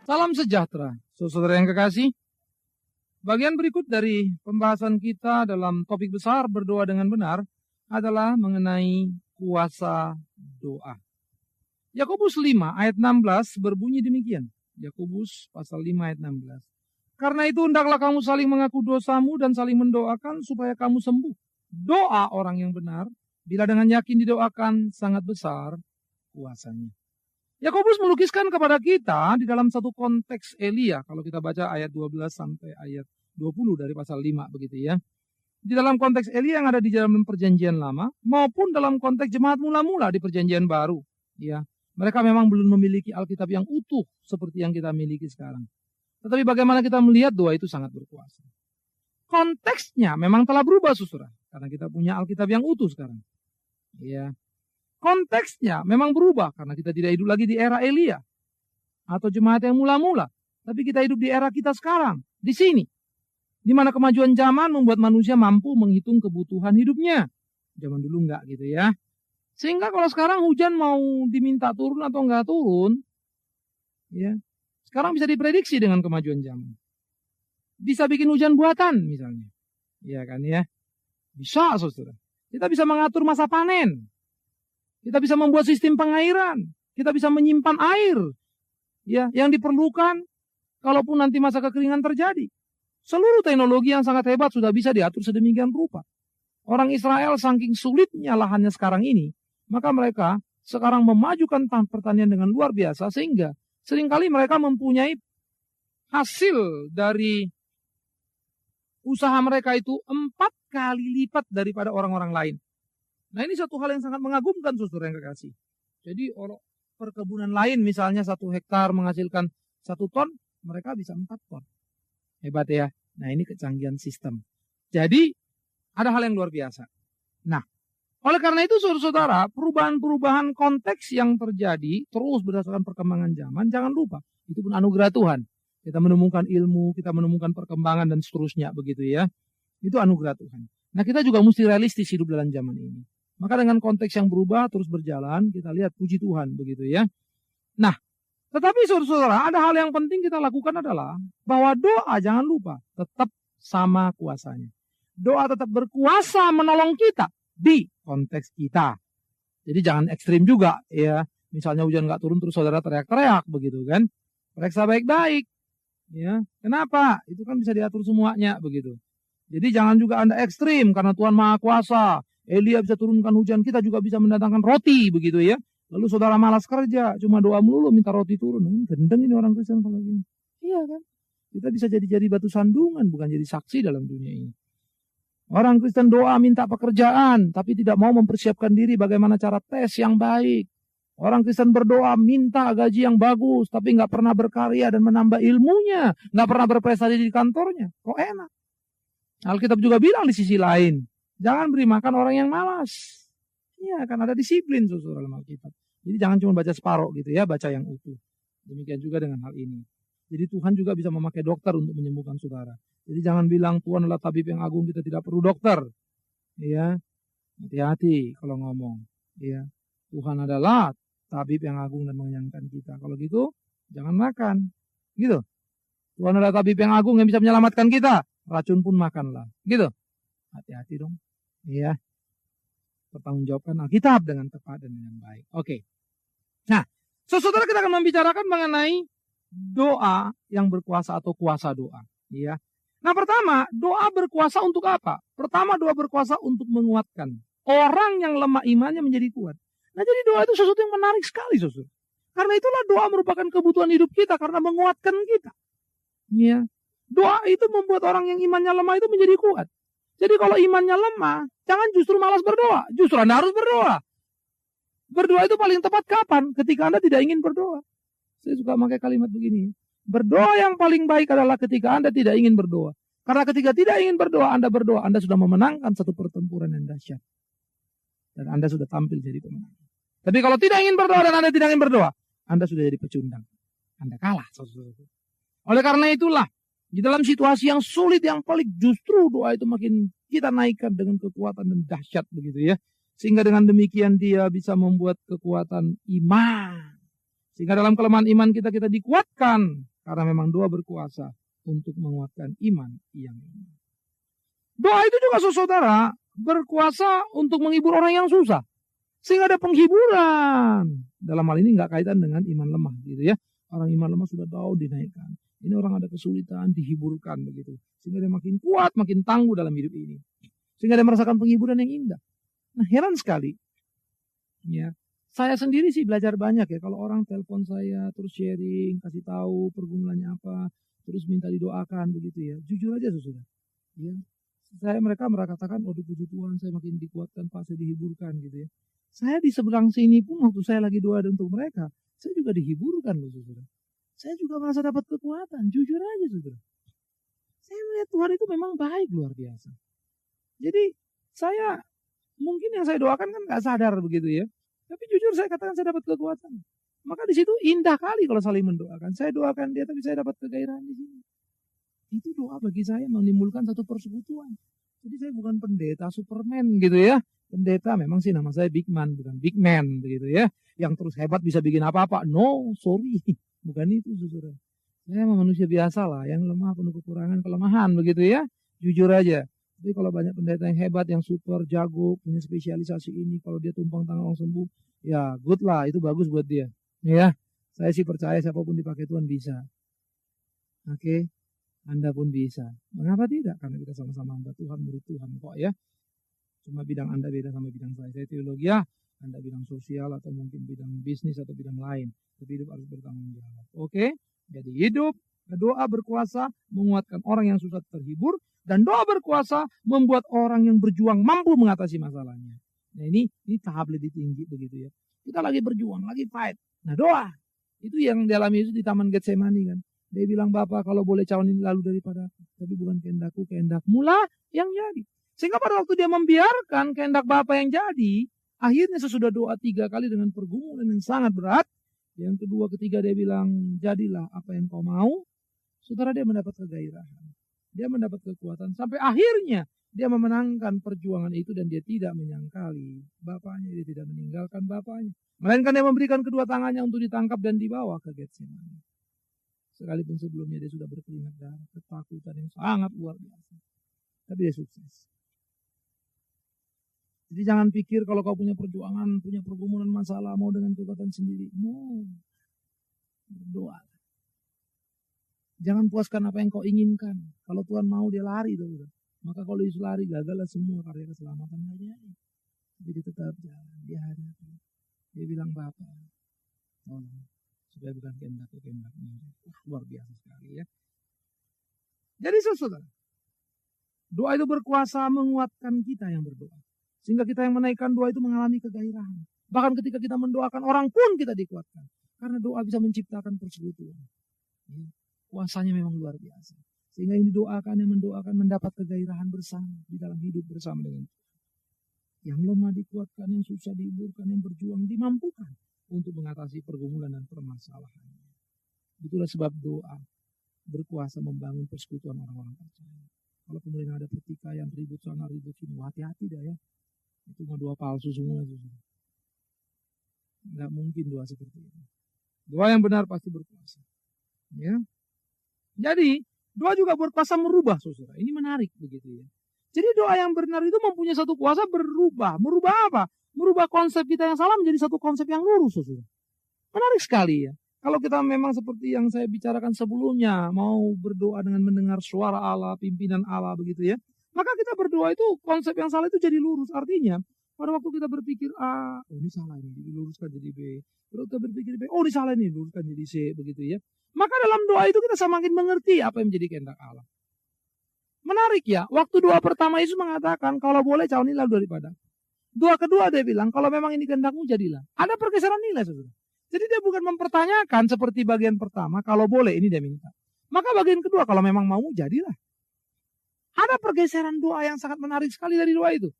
Salam sejahtera, saudara yang kekasih. Bagian berikut dari pembahasan kita dalam topik besar berdoa dengan benar adalah mengenai kuasa doa. Yakobus 5 ayat 16 berbunyi demikian. Yakobus pasal 5 ayat 16. Karena itu hendaklah kamu saling mengaku dosamu dan saling mendoakan supaya kamu sembuh. Doa orang yang benar, bila dengan yakin didoakan, sangat besar kuasanya. Yakobus melukiskan kepada kita di dalam satu konteks Elia. Kalau kita baca ayat 12 sampai ayat 20 dari pasal 5 begitu ya. Di dalam konteks Elia yang ada di dalam perjanjian lama maupun dalam konteks jemaat mula-mula di perjanjian baru. Ya, mereka memang belum memiliki Alkitab yang utuh seperti yang kita miliki sekarang. Tetapi bagaimana kita melihat doa itu sangat berkuasa. Konteksnya memang telah berubah saudara. Karena kita punya Alkitab yang utuh sekarang. Ya. Konteksnya memang berubah karena kita tidak hidup lagi di era Elia atau jemaat yang mula-mula, tapi kita hidup di era kita sekarang, di sini. Di mana kemajuan zaman membuat manusia mampu menghitung kebutuhan hidupnya. Zaman dulu enggak gitu ya. Sehingga kalau sekarang hujan mau diminta turun atau enggak turun, ya. Sekarang bisa diprediksi dengan kemajuan zaman. Bisa bikin hujan buatan misalnya. Ya kan ya. Bisa saudara. Kita bisa mengatur masa panen. Kita bisa membuat sistem pengairan. Kita bisa menyimpan air ya, yang diperlukan kalaupun nanti masa kekeringan terjadi. Seluruh teknologi yang sangat hebat sudah bisa diatur sedemikian rupa. Orang Israel saking sulitnya lahannya sekarang ini, maka mereka sekarang memajukan pertanian dengan luar biasa sehingga seringkali mereka mempunyai hasil dari usaha mereka itu 4 kali lipat daripada orang-orang lain. Nah ini satu hal yang sangat mengagumkan saudara yang kekasih. Jadi orang perkebunan lain misalnya 1 hektar menghasilkan 1 ton, mereka bisa 4 ton. Hebat ya. Nah ini kecanggihan sistem. Jadi ada hal yang luar biasa. Nah oleh karena itu saudara-saudara, perubahan-perubahan konteks yang terjadi terus berdasarkan perkembangan zaman, jangan lupa. Itu pun anugerah Tuhan. Kita menemukan ilmu, kita menemukan perkembangan dan seterusnya begitu ya. Itu anugerah Tuhan. Nah kita juga mesti realistis hidup dalam zaman ini. Maka dengan konteks yang berubah terus berjalan, kita lihat puji Tuhan begitu ya. Nah, tetapi saudara-saudara, ada hal yang penting kita lakukan adalah bahwa doa jangan lupa tetap sama kuasanya. Doa tetap berkuasa menolong kita di konteks kita. Jadi jangan ekstrim juga ya. Misalnya hujan nggak turun terus saudara teriak-teriak begitu kan. Periksa baik-baik. Ya, kenapa? Itu kan bisa diatur semuanya begitu. Jadi jangan juga Anda ekstrim karena Tuhan Maha Kuasa. Elia bisa turunkan hujan, kita juga bisa mendatangkan roti begitu ya. Lalu saudara malas kerja, cuma doa melulu minta roti turun. Gendeng ini orang Kristen kalau gini. Iya kan? Kita bisa jadi batu sandungan, bukan jadi saksi dalam dunia ini. Orang Kristen doa minta pekerjaan, tapi tidak mau mempersiapkan diri bagaimana cara tes yang baik. Orang Kristen berdoa minta gaji yang bagus, tapi nggak pernah berkarya dan menambah ilmunya, nggak pernah berprestasi di kantornya. Kok enak? Alkitab juga bilang di sisi lain, jangan beri makan orang yang malas. Iya, kan ada disiplin saudara dalam Alkitab. Jadi jangan cuma baca separuh gitu ya, baca yang utuh. Demikian juga dengan hal ini. Jadi Tuhan juga bisa memakai dokter untuk menyembuhkan saudara. Jadi jangan bilang Tuhan adalah tabib yang agung, kita tidak perlu dokter. Ya, hati-hati kalau ngomong. Ya, Tuhan adalah tabib yang agung dan mengenyangkan kita. Kalau gitu, jangan makan. Gitu. Tuhan adalah tabib yang agung yang bisa menyelamatkan kita. Racun pun makanlah. Gitu. Hati-hati dong. Iya. Pertanggungjawabkan Alkitab dengan tepat dan dengan baik. Oke. Nah, saudara kita akan membicarakan mengenai doa yang berkuasa atau kuasa doa. Ya. Nah pertama, doa berkuasa untuk apa? Pertama, doa berkuasa untuk menguatkan orang yang lemah imannya menjadi kuat. Nah jadi doa itu sesuatu yang menarik sekali saudara. Karena itulah doa merupakan kebutuhan hidup kita karena menguatkan kita. Ya. Doa itu membuat orang yang imannya lemah itu menjadi kuat. Jadi kalau imannya lemah, jangan justru malas berdoa. Justru Anda harus berdoa. Berdoa itu paling tepat kapan? Ketika Anda tidak ingin berdoa. Saya suka pakai kalimat begini. Berdoa yang paling baik adalah ketika Anda tidak ingin berdoa. Karena ketika tidak ingin berdoa, Anda sudah memenangkan satu pertempuran yang dahsyat. Dan Anda sudah tampil jadi pemenang. Tapi kalau tidak ingin berdoa dan Anda tidak ingin berdoa, Anda sudah jadi pecundang. Anda kalah. Oleh karena itulah, di dalam situasi yang sulit, yang paling justru doa itu makin kita naikkan dengan kekuatan dan dahsyat begitu ya. Sehingga dengan demikian dia bisa membuat kekuatan iman. Sehingga dalam kelemahan iman kita dikuatkan Karena memang doa berkuasa untuk menguatkan iman yang lemah. Doa itu juga saudara berkuasa untuk menghibur orang yang susah. Sehingga ada penghiburan. Dalam hal ini nggak kaitan dengan iman lemah gitu ya. Orang iman lemah sudah tahu dinaikkan. Ini orang ada kesulitan dihiburkan begitu. Sehingga dia makin kuat, makin tangguh dalam hidup ini. Sehingga dia merasakan penghiburan yang indah. Nah, heran sekali. Ya, saya sendiri sih belajar banyak ya. Kalau orang telepon saya terus sharing, kasih tahu pergumulannya apa, terus minta didoakan begitu ya. Jujur aja saudara. Ya, mereka katakan, oh puji Tuhan saya makin dikuatkan, Pak, saya dihiburkan gitu ya. Saya di seberang sini pun waktu saya lagi doa untuk mereka, saya juga dihiburkan loh saudara. Saya juga merasa dapat kekuatan, jujur aja saudara. Saya melihat Tuhan itu memang baik luar biasa. Jadi saya mungkin yang saya doakan kan gak sadar begitu ya. Tapi jujur saya katakan saya dapat kekuatan. Maka di situ indah kali kalau saling mendoakan. Saya doakan dia tapi saya dapat kegairahan di sini. Itu doa bagi saya menimbulkan satu persekutuan. Jadi saya bukan pendeta Superman gitu ya. Pendeta memang sih nama saya Big Man, bukan Big Man begitu ya. Yang terus hebat bisa bikin apa-apa. No, sorry. Bukan itu saudara. Saya manusia biasa lah, yang lemah penuh kekurangan, kelemahan begitu ya. Jujur aja. Tapi kalau banyak pendeta yang hebat, yang super jago, punya spesialisasi ini, kalau dia tumpang tangan langsung sembuh, ya good lah, itu bagus buat dia. Ya, saya sih percaya siapapun dipakai Tuhan bisa. Oke, Anda pun bisa. Mengapa tidak? Karena kita sama-sama hamba Tuhan, murid Tuhan kok ya. Cuma bidang Anda beda sama bidang saya. Saya teologi ya, Anda bidang sosial atau mungkin bidang bisnis atau bidang lain. Tapi hidup harus bertanggung jawab. Oke, jadi hidup, doa berkuasa menguatkan orang yang susah terhibur. Dan doa berkuasa membuat orang yang berjuang mampu mengatasi masalahnya. Nah ini tahap lebih tinggi begitu ya. Kita lagi berjuang, lagi fight. Nah doa, itu yang dialami Yesus di Taman Getsemani kan. Dia bilang, Bapa kalau boleh cawan ini lalu daripada aku. Tapi bukan kehendakku, kehendakmu lah yang jadi. Sehingga pada waktu dia membiarkan kehendak Bapa yang jadi, akhirnya sesudah doa 3 kali dengan pergumulan yang sangat berat. Yang kedua, ketiga dia bilang, jadilah apa yang kau mau. Saudara, dia mendapat kegairahan. Dia mendapat kekuatan. Sampai akhirnya dia memenangkan perjuangan itu dan dia tidak menyangkali Bapaknya. Dia tidak meninggalkan Bapaknya. Melainkan dia memberikan kedua tangannya untuk ditangkap dan dibawa ke Getsemani. Sekalipun sebelumnya dia sudah berkeringat darah, ketakutan yang sangat luar biasa. Tapi dia sukses. Jadi jangan pikir kalau kau punya perjuangan, punya pergumulan masalah, mau dengan kekuatan sendiri. No. Berdoa. Jangan puaskan apa yang kau inginkan. Kalau Tuhan mau dia lari. Tuh. Maka kalau Yesus lari, gagallah semua karya keselamatan dia. Tapi dia tetap jalan. Dia hadapi. Dia bilang, Bapa, tolong. Supaya bukan kehendakku, kehendakmu. Luar biasa sekali ya. Jadi saudara, doa itu berkuasa menguatkan kita yang berdoa. Sehingga kita yang menaikkan doa itu mengalami kegairahan. Bahkan ketika kita mendoakan orang pun kita dikuatkan. Karena doa bisa menciptakan persekutuan. Ya. Kuasanya memang luar biasa. Sehingga ini doakan yang mendoakan mendapat kegairahan bersama. Di dalam hidup bersama dengan Tuhan. Yang lemah dikuatkan, yang susah dihiburkan, yang berjuang dimampukan. Untuk mengatasi pergumulan dan permasalahannya. Itulah sebab doa berkuasa membangun persekutuan orang-orang percaya. Kalau kemudian ada pertikaian, ribut sana, ribut sini, hati-hati dah ya. Itu mah doa palsu semua. Nggak mungkin doa seperti itu. Doa yang benar pasti berkuasa. Ya. Jadi, doa juga berkuasa merubah, saudara. Ini menarik begitu ya. Jadi doa yang benar itu mempunyai satu kuasa berubah. Merubah apa? Merubah konsep kita yang salah menjadi satu konsep yang lurus, saudara. Menarik sekali ya. Kalau kita memang seperti yang saya bicarakan sebelumnya, mau berdoa dengan mendengar suara Allah, pimpinan Allah begitu ya. Maka kita berdoa itu konsep yang salah itu jadi lurus. Artinya, pada waktu kita berpikir A, oh ini salah ini, diluruskan jadi B. Kalau kita berpikir B, oh ini salah ini, diluruskan jadi C, begitu ya. Maka dalam doa itu kita semakin mengerti apa yang menjadi kehendak Allah. Menarik ya, waktu doa pertama Yesus mengatakan, kalau boleh cawan nilai daripada. Doa kedua dia bilang, kalau memang ini kehendakmu jadilah. Ada pergeseran nilai, saudara. Jadi dia bukan mempertanyakan seperti bagian pertama, kalau boleh ini dia minta. Maka bagian kedua, kalau memang mau jadilah. Ada pergeseran doa yang sangat menarik sekali dari doa itu.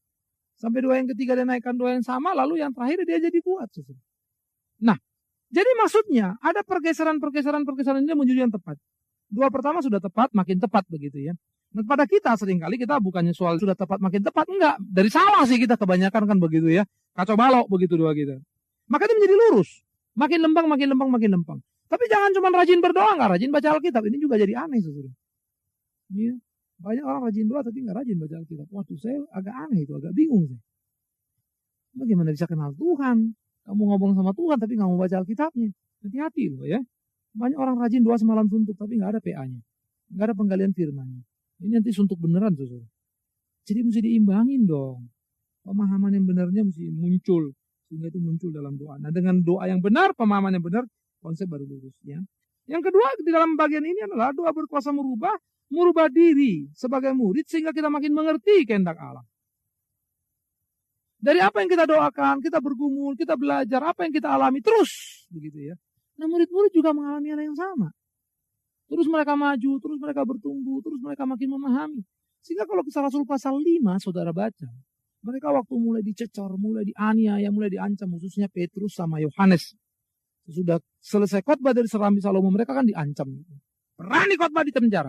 Sampai doa yang ketiga dia naikkan doa yang sama, lalu yang terakhir dia jadi kuat. Saudara. Nah, jadi maksudnya ada pergeseran ini menuju yang tepat. Doa pertama sudah tepat, makin tepat begitu ya. Nah, pada kita seringkali kita bukannya soal sudah tepat makin tepat, enggak. Dari salah sih kita kebanyakan kan begitu ya. Kacau balok begitu doa kita. Maka itu menjadi lurus. Makin lempang. Tapi jangan cuma rajin berdoa, nggak rajin baca Alkitab. Ini juga jadi aneh, saudara. Ya. Banyak orang rajin doa tapi nggak rajin baca Alkitab. Waduh, saya agak aneh itu, agak bingung sih. Bagaimana bisa kenal Tuhan? Kamu ngomong sama Tuhan tapi nggak mau baca Alkitabnya. Hati-hati loh ya. Banyak orang rajin doa semalam suntuk tapi nggak ada PA-nya. Nggak ada penggalian firman-nya. Ini nanti suntuk beneran, saudara. Jadi mesti diimbangin dong. Pemahaman yang benarnya mesti muncul. Sehingga itu muncul dalam doa. Nah, dengan doa yang benar, pemahaman yang benar, konsep baru lurus. Ya. Yang kedua, di dalam bagian ini adalah doa berkuasa merubah diri sebagai murid sehingga kita makin mengerti kehendak Allah. Dari apa yang kita doakan, kita bergumul, kita belajar, apa yang kita alami, terus. Begitu ya. Nah, murid-murid juga mengalami hal yang sama. Terus mereka maju, terus mereka bertumbuh, terus mereka makin memahami. Sehingga kalau Kisah Rasul pasal 5, saudara baca, mereka waktu mulai dicecor, mulai dianiaya, mulai diancam, khususnya Petrus sama Yohanes. Sudah selesai khotbah dari Serambi Salomo, mereka kan diancam. Berani khotbah di penjara.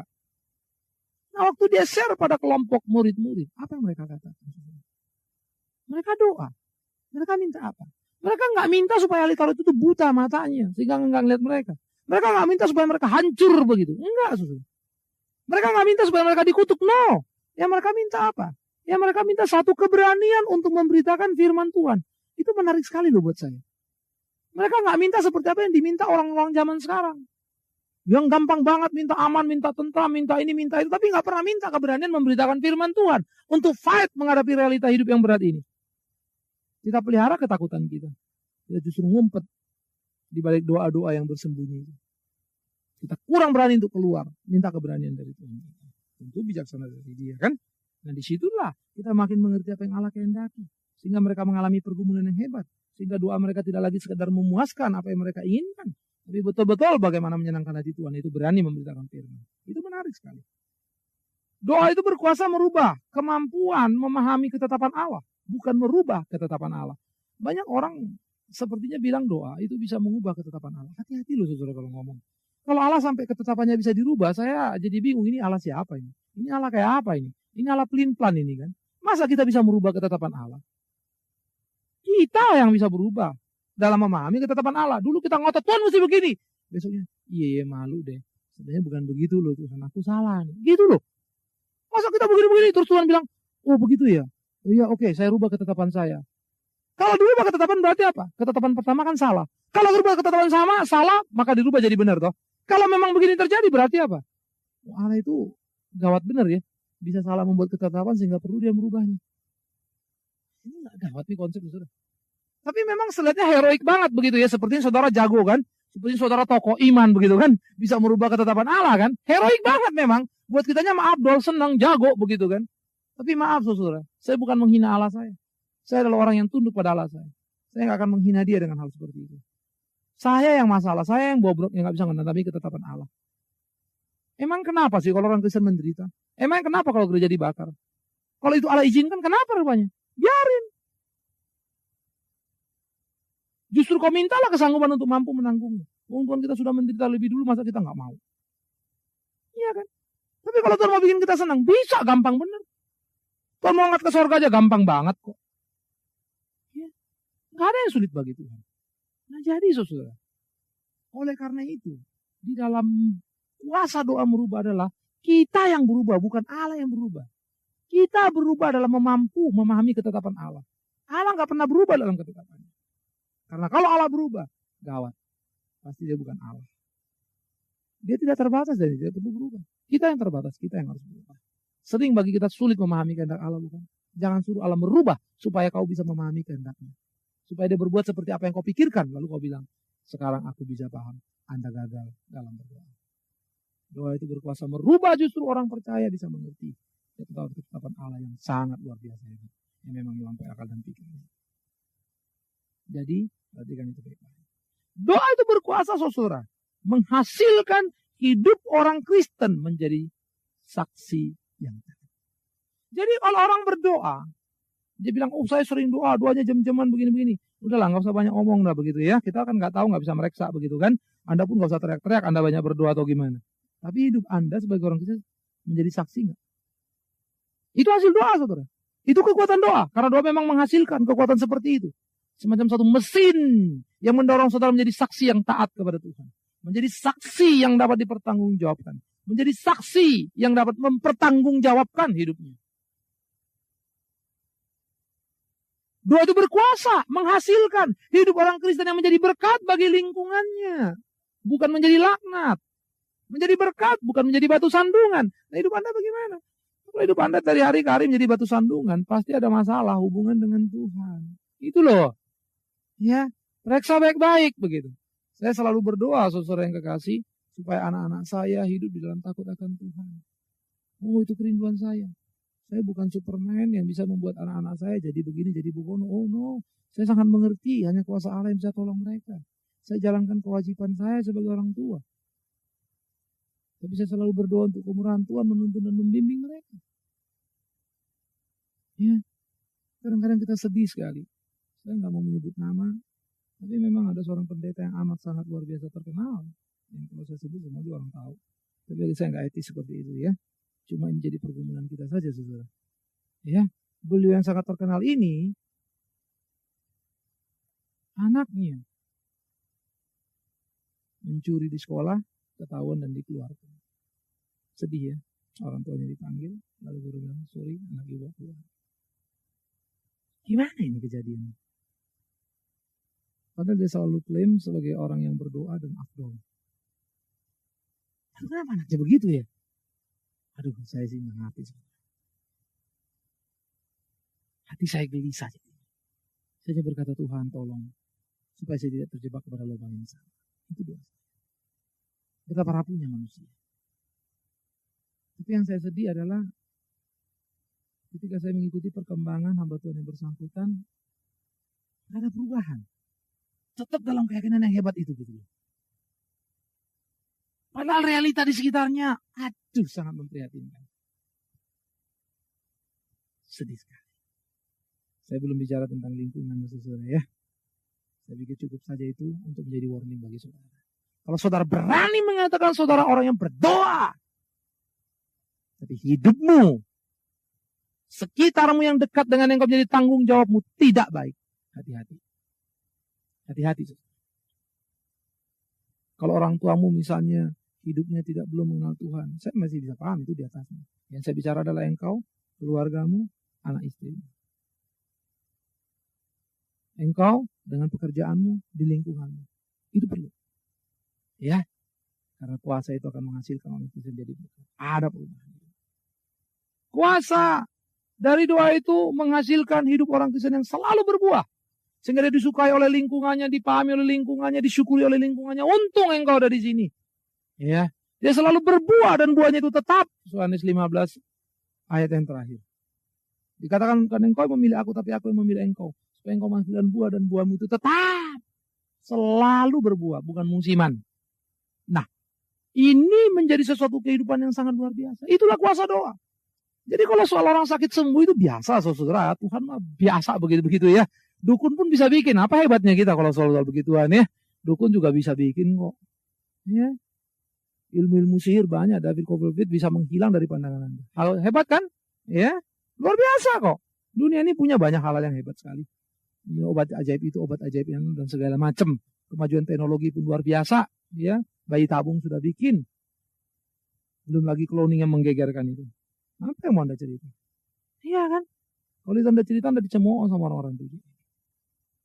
Nah, waktu dia share pada kelompok murid-murid, apa yang mereka katakan? Mereka doa. Mereka minta apa? Mereka nggak minta supaya ahli Taurat itu buta matanya, sehingga nggak ngeliat mereka. Mereka nggak minta supaya mereka hancur begitu. Enggak, saudara. Mereka nggak minta supaya mereka dikutuk. No. Yang mereka minta apa? Yang mereka minta satu keberanian untuk memberitakan firman Tuhan. Itu menarik sekali loh buat saya. Mereka nggak minta seperti apa yang diminta orang-orang zaman sekarang. Yang gampang banget minta aman, minta tentram, minta ini, minta itu. Tapi nggak pernah minta keberanian memberitakan firman Tuhan. Untuk fight menghadapi realita hidup yang berat ini. Kita pelihara ketakutan kita. Kita justru ngumpet di balik doa-doa yang bersembunyi. Kita kurang berani untuk keluar. Minta keberanian dari Tuhan. Tentu bijaksana dari dia kan. Nah disitulah kita makin mengerti apa yang Allah kehendaki. Sehingga mereka mengalami pergumulan yang hebat. Sehingga doa mereka tidak lagi sekedar memuaskan apa yang mereka inginkan. Tapi betul-betul bagaimana menyenangkan hati Tuhan. Itu berani memberitakan firman. Itu menarik sekali. Doa itu berkuasa merubah kemampuan memahami ketetapan Allah. Bukan merubah ketetapan Allah. Banyak orang sepertinya bilang doa itu bisa mengubah ketetapan Allah. Hati-hati loh saudara kalau ngomong. Kalau Allah sampai ketetapannya bisa dirubah, saya jadi bingung. Ini Allah siapa ini? Ini Allah kayak apa ini? Ini Allah pelin-pelan ini kan. Masa kita bisa merubah ketetapan Allah? Kita yang bisa berubah dalam memahami ketetapan Allah. Dulu kita ngotot, Tuhan mesti begini. Besoknya, iya malu deh. Sebenarnya bukan begitu loh Tuhan, aku salah nih. Gitu loh. Masa kita begini-begini, terus Tuhan bilang, oh begitu ya? Oh iya oke, saya rubah ketetapan saya. Kalau dirubah ketetapan berarti apa? Ketetapan pertama kan salah. Kalau dirubah ketetapan sama, salah, maka dirubah jadi benar toh. Kalau memang begini terjadi berarti apa? Oh, Allah itu gawat benar ya. Bisa salah membuat ketetapan sehingga perlu dia merubahnya. Ini gak gawat nih konsep saudara. Tapi memang selihatnya heroik banget begitu ya. Sepertinya saudara jago kan. Sepertinya saudara tokoh iman begitu kan. Bisa merubah ketetapan Allah kan. Heroik banget memang. Buat kitanya maaf dol, senang, jago begitu kan. Tapi maaf saudara. Saya bukan menghina Allah saya. Saya adalah orang yang tunduk pada Allah saya. Saya gak akan menghina dia dengan hal seperti itu. Saya yang masalah. Saya yang bobrok yang gak bisa menetapi ketetapan Allah. Emang kenapa sih kalau orang Kristen menderita? Emang kenapa kalau gereja dibakar? Kalau itu Allah izinkan, kenapa rupanya? Biarin. Justru kau mintalah kesanggupan untuk mampu menanggungnya. Tuhan kita sudah menderita lebih dulu, masa kita nggak mau? Iya kan? Tapi kalau Tuhan mau bikin kita senang, bisa gampang bener. Tuhan mau angkat ke surga aja gampang banget kok. Ya. Gak ada yang sulit bagi Tuhan. Nah jadi saudara, oleh karena itu, di dalam kuasa doa merubah adalah kita yang berubah, bukan Allah yang berubah. Kita berubah dalam mampu memahami ketetapan Allah. Allah gak pernah berubah dalam ketetapannya. Karena kalau Allah berubah, gawat. Pasti dia bukan Allah. Dia tidak terbatas dan dia perlu berubah. Kita yang terbatas, kita yang harus berubah. Sering bagi kita sulit memahami kehendak Allah, bukan? Jangan suruh Allah merubah supaya kau bisa memahami kehendaknya. Supaya dia berbuat seperti apa yang kau pikirkan. Lalu kau bilang, sekarang aku bisa paham. Anda gagal dalam berdoa. Doa itu berkuasa merubah, justru orang percaya bisa mengerti ketetapan Allah yang sangat luar biasa. Yang memang melampaui akal dan pikiran. Jadi, perhatikan itu baik-baik. Doa itu berkuasa, saudara. Menghasilkan hidup orang Kristen menjadi saksi yang tepat. Jadi kalau orang berdoa, dia bilang, oh saya sering doa, doanya jam-jaman begini-begini. Udahlah, gak usah banyak omong dah begitu ya. Kita kan gak tahu, gak bisa mereksa begitu kan. Anda pun gak usah teriak-teriak, Anda banyak berdoa atau gimana. Tapi hidup Anda sebagai orang Kristen menjadi saksi gak? Itu hasil doa, saudara. Itu kekuatan doa. Karena doa memang menghasilkan kekuatan seperti itu. Semacam satu mesin yang mendorong saudara menjadi saksi yang taat kepada Tuhan. Menjadi saksi yang dapat dipertanggungjawabkan. Menjadi saksi yang dapat mempertanggungjawabkan hidupnya. Doa itu berkuasa, menghasilkan hidup orang Kristen yang menjadi berkat bagi lingkungannya. Bukan menjadi laknat. Menjadi berkat, bukan menjadi batu sandungan. Nah, hidup Anda bagaimana? Kalau hidup Anda dari hari ke hari menjadi batu sandungan, pasti ada masalah hubungan dengan Tuhan. Itu loh. Ya, periksa baik-baik begitu. Saya selalu berdoa, saudara yang kekasih, supaya anak-anak saya hidup di dalam takut akan Tuhan. Oh, itu kerinduan saya. Saya bukan Superman yang bisa membuat anak-anak saya jadi begini, jadi begono. Oh no, saya sangat mengerti, hanya kuasa Allah yang bisa tolong mereka. Saya jalankan kewajiban saya sebagai orang tua. Tapi saya selalu berdoa untuk kemurahan Tuhan menuntun dan membimbing mereka. Ya, kadang-kadang kita sedih sekali. Saya nggak mau menyebut nama, tapi memang ada seorang pendeta yang amat sangat luar biasa terkenal. Yang kalau saya sebut semua juga orang tahu. Tapi bagi saya nggak etis seperti itu ya. Cuma ini jadi pergumulan kita saja, saudara. Ya, beliau yang sangat terkenal ini, anaknya mencuri di sekolah, ketahuan dan dikeluarkan. Sedih ya, orang tuanya dipanggil, lalu guru bilang, sorry, anak ibu keluar. Gimana ini kejadiannya? Padahal dia selalu klaim sebagai orang yang berdoa dan afdol. Kenapa anaknya begitu ya? Aduh, saya sih nggak ngerti. Hati saya gelisah. Saya berkata, Tuhan tolong, supaya saya tidak terjebak kepada lubang yang sama. Itu doa saya. Betapa rapuhnya manusia. Tapi yang saya sedih adalah ketika saya mengikuti perkembangan hamba Tuhan yang bersangkutan, tidak ada perubahan. Tetap dalam keyakinan yang hebat itu gitu. Padahal realita di sekitarnya, aduh sangat memprihatinkan. Sedih sekali. Saya belum bicara tentang lingkungan saudara ya. Saya pikir cukup saja itu untuk menjadi warning bagi saudara. Kalau saudara berani mengatakan saudara orang yang berdoa, tapi hidupmu, sekitarmu yang dekat dengan yang kau menjadi tanggung jawabmu tidak baik. Hati-hati. Hati-hati. Kalau orang tuamu misalnya hidupnya tidak belum mengenal Tuhan, saya masih bisa paham itu di atasnya. Yang saya bicara adalah engkau, keluargamu, anak istrimu. Engkau dengan pekerjaanmu di lingkunganmu. Itu perlu. Ya. Karena kuasa itu akan menghasilkan orang itu jadi berkat. Ada perubahan. Kuasa dari doa itu menghasilkan hidup orang Kristen yang selalu berbuah. Sehingga dia disukai oleh lingkungannya, dipahami oleh lingkungannya, disyukuri oleh lingkungannya. Untung engkau ada di sini. Ya, dia selalu berbuah dan buahnya itu tetap. Yohanes 15 ayat yang terakhir. Dikatakan bukan engkau yang memilih aku, tapi aku yang memilih engkau. Supaya engkau menghasilkan buah dan buahmu itu tetap. Selalu berbuah, bukan musiman. Nah, ini menjadi sesuatu kehidupan yang sangat luar biasa. Itulah kuasa doa. Jadi kalau soal orang sakit sembuh itu biasa, saudara. Tuhan mah biasa begitu-begitu ya. Dukun pun bisa bikin. Apa hebatnya kita kalau soal begituan ya? Dukun juga bisa bikin kok. Ya. Ilmu-ilmu sihir banyak. David Copperfield bisa menghilang dari pandangan Anda. Hal hebat kan? Ya. Luar biasa kok. Dunia ini punya banyak hal yang hebat sekali. Ini obat ajaib itu, obat ajaib yang dan segala macam. Kemajuan teknologi pun luar biasa. Ya. Bayi tabung sudah bikin. Belum lagi cloning yang menggegerkan itu. Apa yang mau Anda cerita? Iya kan? Kalau itu Anda cerita, Anda dicemooh sama orang-orang itu.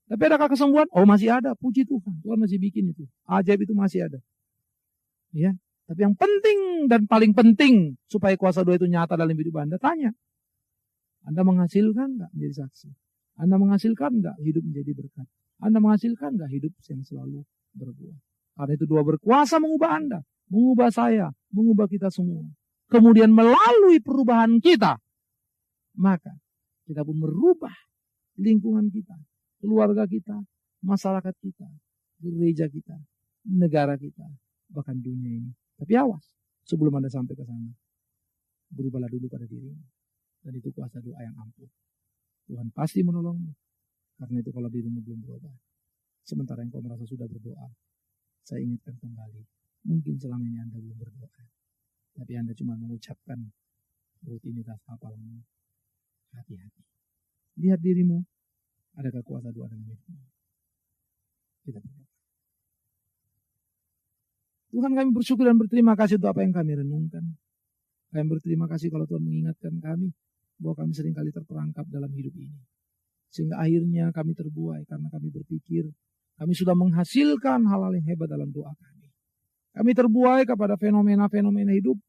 Tapi adakah kesembuhan? Oh masih ada, puji Tuhan. Tuhan masih bikin itu. Ajaib itu masih ada. Ya. Tapi yang penting dan paling penting supaya kuasa doa itu nyata dalam hidup Anda, tanya. Anda menghasilkan nggak menjadi saksi? Anda menghasilkan nggak hidup menjadi berkat? Anda menghasilkan nggak hidup yang selalu berbuah? Karena itu doa berkuasa mengubah Anda, mengubah saya, mengubah kita semua. Kemudian melalui perubahan kita, maka kita pun merubah lingkungan kita, keluarga kita, masyarakat kita, gereja kita, negara kita, bahkan dunia ini. Tapi awas, sebelum Anda sampai ke sana, berubahlah dulu pada dirimu. Dan itu kuasa doa yang ampuh. Tuhan pasti menolongmu. Karena itu kalau dirimu belum berubah, sementara engkau merasa sudah berdoa, saya ingatkan kembali, mungkin selama ini Anda belum berdoa. Tapi Anda cuma mengucapkan rutinitas hafalanmu. Hati-hati. Lihat dirimu, adakah kuasa doa dalam hidupmu? Kita berdoa. Tuhan, kami bersyukur dan berterima kasih untuk apa yang kami renungkan. Kami berterima kasih kalau Tuhan mengingatkan kami bahwa kami seringkali terperangkap dalam hidup ini. Sehingga akhirnya kami terbuai karena kami berpikir kami sudah menghasilkan hal-hal yang hebat dalam doa kami. Kami terbuai kepada fenomena-fenomena hidup.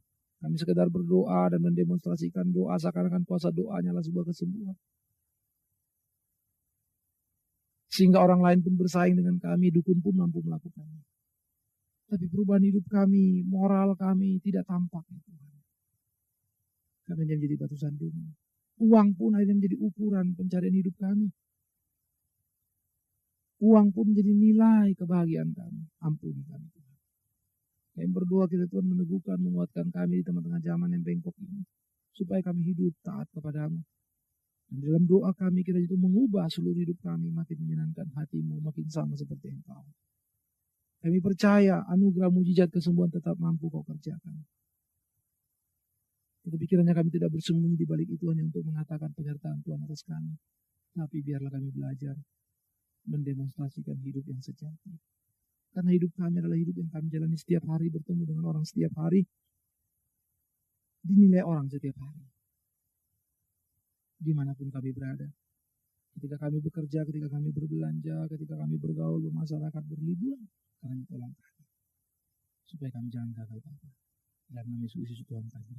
Kami sekedar berdoa dan mendemonstrasikan doa seakan-akan kuasa doanya adalah sebuah kesembuhan. Sehingga orang lain pun bersaing dengan kami, dukun pun mampu melakukannya. Tapi perubahan hidup kami, moral kami tidak tampak ya Tuhan. Kami hanya menjadi batu sandungan. Uang pun akhirnya menjadi ukuran pencarian hidup kami. Uang pun menjadi nilai kebahagiaan kami. Ampuni kami Tuhan. Kami berdoa kita Tuhan meneguhkan, menguatkan kami di tengah-tengah zaman yang bengkok ini. Supaya kami hidup taat kepadamu. Dan dalam doa kami kita itu mengubah seluruh hidup kami makin menyenangkan hatimu, makin sama seperti Engkau. Kami percaya anugerah mujizat kesembuhan tetap mampu kau kerjakan. Tetapi kiranya kami tidak bersembunyi di balik itu hanya untuk mengatakan penyertaan Tuhan atas kami. Tapi biarlah kami belajar mendemonstrasikan hidup yang sejati. Karena hidup kami adalah hidup yang kami jalani setiap hari, bertemu dengan orang setiap hari, dinilai orang setiap hari. Dimanapun kami berada. Ketika kami bekerja, ketika kami berbelanja, ketika kami bergaul, bermasyarakat, berliburan, kami tolong kami. Supaya kami jangan gagal apa. Dan nama Yesus Tuhan kami.